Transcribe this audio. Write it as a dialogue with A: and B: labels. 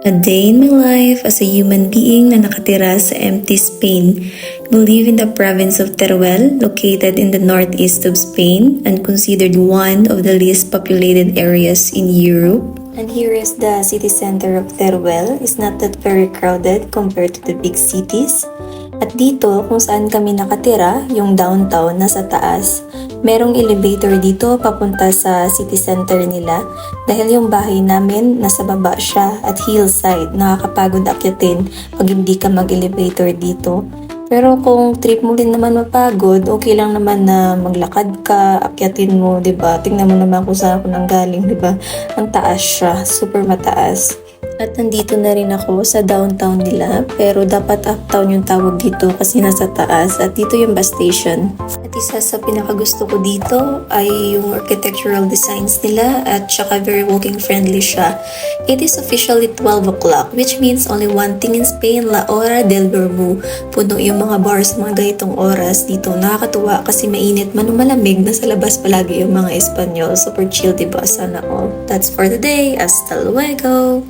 A: A day in my life as a human being na nakatira sa empty Spain. We live in the province of Teruel, located in the northeast of Spain and considered one of the least populated areas in Europe. And here is the city center of Teruel. It's not that very crowded compared to the big cities. At dito, kung saan kami nakatira, yung downtown, nasa taas, merong elevator dito papunta sa city center nila dahil yung bahay namin nasa baba siya at hillside, nakakapagod akyatin pag hindi ka mag-elevator dito. Pero kung trip mo din naman mapagod, okay lang naman na maglakad ka, akyatin mo, 'di ba? Tingnan mo naman kung saan ako nanggaling, 'di ba? Ang taas siya, super mataas. At nandito na rin ako sa downtown nila, pero dapat uptown yung tawag dito kasi nasa taas at dito yung bus station. At isa sa pinakagusto ko dito ay yung architectural designs nila at saka very walking friendly siya. It is officially 12 o'clock, which means only one thing in Spain, La Hora del Vermú. Puno yung mga bars mga ganitong oras dito. Nakakatuwa kasi mainit man o malamig, nasa labas palagi yung mga Espanyol. Super chill, diba? Sana all. That's for today. Hasta luego!